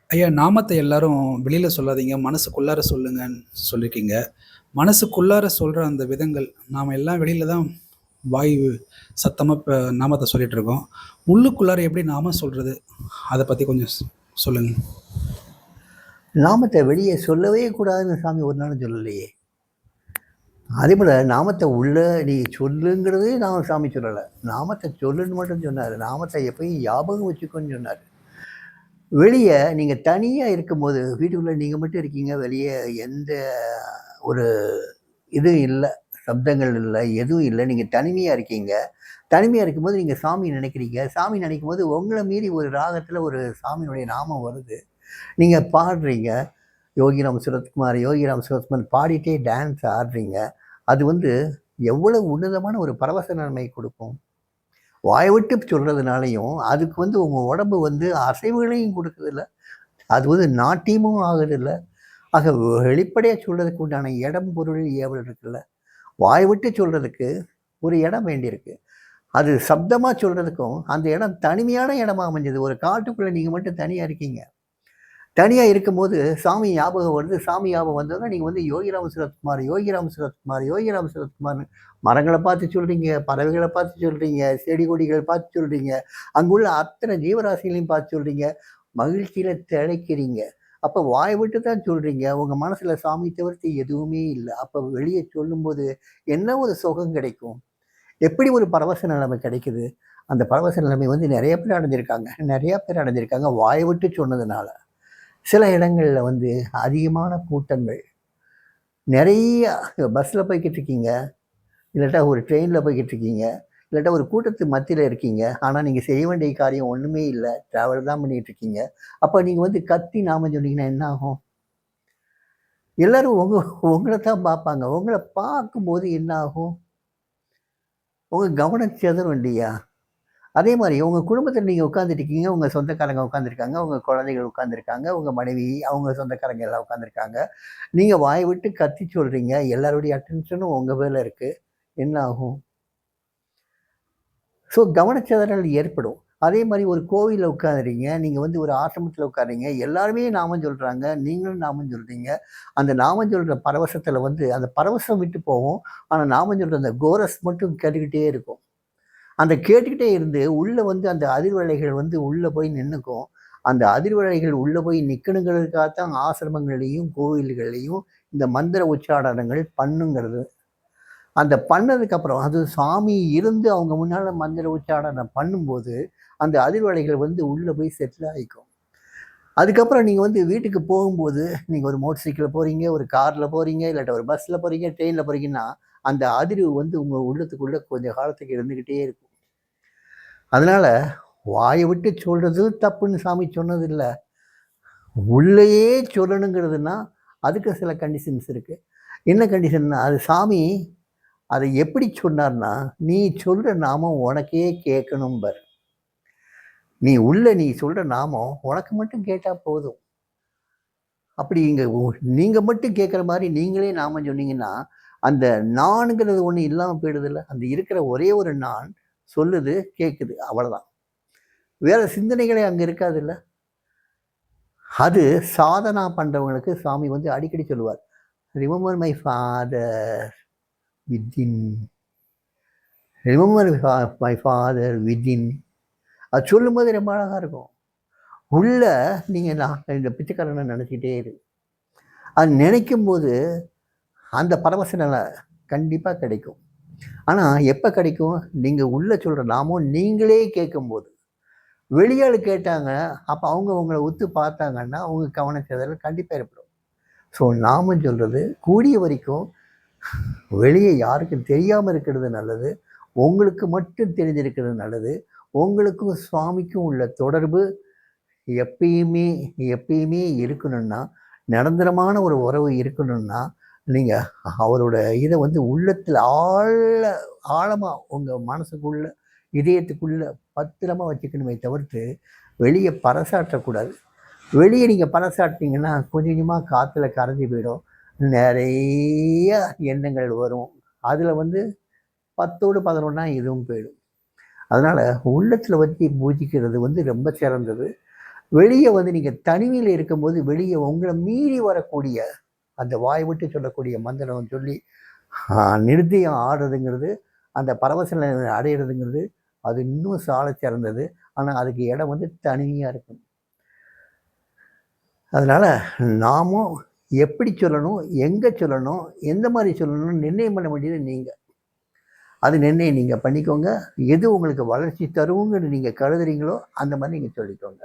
ஐயா, நாமத்த எல்லாரும் வெளியில சொல்லாதீங்க. மனசுக்குள்ளார சொல்லுங்கன்னு சொல்லியிருக்கீங்க. மனசுக்குள்ளார சொல்ற அந்த விதங்கள், நாம எல்லாம் வெளியில தான் வாய் சத்தமா நாமத்த சொல்லிட்டு இருக்கோம். உள்ளுக்குள்ளார எப்படி நாம சொல்றது? அத பத்தி கொஞ்சம் சொல்லுங்க. நாமத்தை வெளியே சொல்லவே கூடாதுன்னு சாமி ஒரு நாளும் சொல்லலையே. அதே போல் நாமத்தை உள்ள நீ சொல்லுங்கிறதே நான் சாமி சொல்லலை. நாமத்தை சொல்லுன்னு மட்டும் சொன்னார். நாமத்தை எப்பயும் ஞாபகம் வச்சுக்கோன்னு சொன்னார். வெளியே நீங்கள் தனியாக இருக்கும்போது வீட்டுக்குள்ளே நீங்கள் மட்டும் இருக்கீங்க. வெளியே எந்த ஒரு இதுவும் இல்லை, சப்தங்கள் இல்லை, எதுவும் இல்லை. நீங்கள் தனிமையாக இருக்கீங்க. தனிமையாக இருக்கும்போது நீங்கள் சாமி நினைக்கிறீங்க. சாமி நினைக்கும் போது உங்களை மீறி ஒரு ராகத்தில் ஒரு சாமியினுடைய நாமம் வருது. நீங்கள் பாடுறீங்க. யோகிராம் சுரத்குமார், யோகிராம் சுரத்குமார் பாடிட்டே டான்ஸ் ஆடுறீங்க. அது வந்து எவ்வளவு உன்னதமான ஒரு பரவச நன்மை கொடுக்கும். வாயை விட்டு சொல்கிறதுனாலையும் அதுக்கு வந்து உங்கள் உடம்பு வந்து அசைவுகளையும் கொடுக்குறதில்ல. அது வந்து நாட்டியமும் ஆகுறதில்ல. ஆக வெளிப்படையாக சொல்கிறதுக்கு உண்டான இடம் பொருள் ஏவல் இருக்குல்ல. வாய் விட்டு சொல்கிறதுக்கு ஒரு இடம் வேண்டியிருக்கு. அது சப்தமாக சொல்கிறதுக்கும் அந்த இடம் தனிமையான இடமா அமைஞ்சது. ஒரு காட்டுக்குள்ளே நீங்கள் மட்டும் தனியாக இருக்கீங்க. தனியாக இருக்கும்போது சாமி ஞாபகம் வருது. சாமி ஞாபகம் வந்தோன்னா நீங்கள் வந்து யோகிராம் சுரத்குமார், யோகிராம் சுரத்குமார், யோகிராம் சுரத்குமார்னு மரங்களை பார்த்து சொல்கிறீங்க, பறவைகளை பார்த்து சொல்கிறீங்க, செடி கொடிகள் பார்த்து சொல்கிறீங்க, அங்குள்ள அத்தனை ஜீவராசிகளையும் பார்த்து சொல்கிறீங்க, மகிழ்ச்சியில் திளைக்கிறீங்க. அப்போ வாய் விட்டு தான் சொல்கிறீங்க. உங்கள் மனசில் சாமி தவிர்த்து எதுவுமே இல்லை. அப்போ வெளியே சொல்லும்போது என்ன ஒரு சுகம் கிடைக்கும்? எப்படி ஒரு பரவச நிலைமை கிடைக்குது? அந்த பரவச நிலைமை வந்து நிறைய பேர் அடைஞ்சிருக்காங்க. நிறையா பேர் அடைஞ்சிருக்காங்க வாய் விட்டு சொன்னதுனால. சில இடங்கள்ல வந்து அதிகமான கூட்டங்கள். நிறைய பஸ்ஸில் போய்க்கிட்டு இருக்கீங்க, இல்லாட்டா ஒரு ட்ரெயினில் போய்க்கிட்டு இருக்கீங்க, இல்லாட்டா ஒரு கூட்டத்து மத்தியில் இருக்கீங்க. ஆனால் நீங்கள் செய்ய வேண்டிய காரியம் ஒன்றுமே இல்லை. ட்ராவல் தான் பண்ணிகிட்டு இருக்கீங்க. அப்போ நீங்கள் வந்து கத்தி நாம சொன்னீங்கன்னா என்ன ஆகும்? எல்லாரும் உங்களை தான் பார்ப்பாங்க. உங்களை பார்க்கும்போது என்ன ஆகும்? உங்கள் கவனம் சிதறும் இல்லையா? அதே மாதிரி உங்க குடும்பத்தில் நீங்க உட்கார்ந்துட்டு உங்க சொந்தக்காரங்க உட்கார்ந்துருக்காங்க, உங்க குழந்தைகள் உட்கார்ந்துருக்காங்க, உங்க மனைவி, அவங்க சொந்தக்காரங்க எல்லாம் உட்கார்ந்துருக்காங்க. நீங்க வாய் விட்டு கத்தி சொல்றீங்க. எல்லாருடைய அட்டென்ஷனும் உங்க மேல இருக்கு. என்ன ஆகும்? ஸோ கவனச்சிதறல் ஏற்படும். அதே மாதிரி ஒரு கோவில்ல உட்கார்றீங்க. நீங்க வந்து ஒரு ஆசிரமத்துல உட்கார்றீங்க. எல்லாருமே நாமம் சொல்றாங்க. நீங்களும் நாமம் சொல்றீங்க. அந்த நாமம் சொல்ற பரவசத்துல வந்து அந்த பரவசம் விட்டு போகும். ஆனா நாமம் சொல்ற அந்த கோரஸ் மட்டும் கேட்டுக்கிட்டே இருக்கும். அந்த கேட்டுக்கிட்டே இருந்து உள்ள வந்து அந்த அதிர்வலைகள் வந்து உள்ள போய் நின்னுக்கும். அந்த அதிர்வலைகள் உள்ள போய் நிக்கணுங்கிறதுக்காகத்தான் ஆசிரமங்கள்லயும், கோவில்கள்லயும் இந்த மந்திர உச்சாடனங்கள் பண்ணுங்கிறது. அந்த பண்ணதுக்கப்புறம் அது சாமி இருந்து அவங்க முன்னால மந்திர உச்சாடனம் பண்ணும்போது, அந்த அதிர்வலைகள் வந்து உள்ள போய் செட்டில் ஆயிக்கும். அதுக்கப்புறம் நீங்க வந்து வீட்டுக்கு போகும்போது, நீங்க ஒரு மோட்டார் சைக்கிள்ல போறீங்க, ஒரு கார்ல போறீங்க, இல்லாட்டா ஒரு பஸ்ல போறீங்க, ட்ரெயின்ல போறீங்கன்னா, அந்த அதிர்வு வந்து உங்க உள்ளத்துக்குள்ள கொஞ்ச காலத்துக்கு இருந்துகிட்டே இருக்கும். அதனால வாய விட்டு சொல்றது தப்புன்னு சாமி சொன்னது இல்ல. உள்ளேயே சொல்லணுங்கிறதுன்னா, அதுக்கு சில கண்டிஷன்ஸ் இருக்கு. என்ன கண்டிஷன்னா, அது சாமி அத எப்படி சொன்னார்ன்னா, "நீ சொல்ற நாமம் உனக்கே கேட்கணும்பார். நீ சொல்ற நாமம் உனக்கு மட்டும் கேட்டா போதும்." அப்படி நீங்க மட்டும் கேட்கிற மாரி நீங்களே நாமம் சொன்னீங்கன்னா, அந்த நான்ங்கிறது ஒண்ணு இல்லாம போயிடுதுல்ல. அந்த இருக்கிற ஒரே ஒரு நான் சொல்லுது, கேட்குது. அவ்வளதான். வேற சிந்தனைகளே அங்க இருக்காதுல்ல. அது சாதனா பண்றவங்களுக்கு சாமி வந்து அடிக்கடி சொல்லுவார். Remember my father within. Remember my father within. அது சொல்லும்போது ரொம்ப அழகா இருக்கும். உள்ள நீங்க நான் இந்த பிச்சைக்காரனை நினைச்சிட்டே இரு. அது நினைக்கும்போது அந்த பரவச நிலை கண்டிப்பா கிடைக்கும். ஆனா எப்ப கிடைக்கும்? நீங்க உள்ள சொல்ற நாமம் நீங்களே கேட்கும்போது. வெளியாளு கேட்டாங்க, அப்ப அவங்க உங்கள உத்து பார்த்தாங்கன்னா, உங்க கவனச்சிதறல் கண்டிப்பா ஏற்படும். ஸோ நாமம் சொல்றது கூடிய வரைக்கும் வெளியே யாருக்கும் தெரியாம இருக்கிறது நல்லது. உங்களுக்கு மட்டும் தெரிஞ்சிருக்கிறது நல்லது. உங்களுக்கும் சுவாமிக்கும் உள்ள தொடர்பு எப்பயுமே எப்பயுமே இருக்கணும்னா, நிரந்தரமான ஒரு உறவு இருக்கணும்னா, நீங்க அவரோட இத வந்து உள்ளத்துல ஆழமா உங்க மனசுக்குள்ள, இதயத்துக்குள்ள பத்திரமா வச்சுக்கணுமே தவிர்த்து, வெளிய பறைசாற்றக்கூடாது. வெளிய நீங்க பறைசாட்டுனீங்கன்னா, கொஞ்சம் கொஞ்சமா காத்துல கரைஞ்சு போயிடும். நெறைய எண்ணங்கள் வரும். அதுல வந்து 10ஓடு 11ஆ இதுவும் போயிடும். அதனால உள்ளத்துல வச்சு பூஜிக்கிறது வந்து ரொம்ப சிறந்தது. வெளியே வந்து நீங்கள் தனிமையில் இருக்கும்போது வெளியே உங்களை மீறி வரக்கூடிய அந்த வாய் விட்டு சொல்லக்கூடிய மந்திரம் சொல்லி நிருத்தியம் ஆடுறதுங்கிறது, அந்த பரவச நிலை அடையிறதுங்கிறது, அது இன்னும் சாலச் சிறந்தது. ஆனால் அதுக்கு இடம் வந்து தனிமையாக இருக்கும். அதனால் நாமும் எப்படி சொல்லணும், எங்கே சொல்லணும், எந்த மாதிரி சொல்லணும்னு நிர்ணயம் பண்ண வேண்டியது நீங்கள். அது நிர்ணயம் நீங்கள் பண்ணிக்கோங்க. எது உங்களுக்கு வளர்ச்சி தருங்கிறது நீங்கள் கருதுறீங்களோ அந்த மாதிரி நீங்கள் சொல்லிக்கோங்க.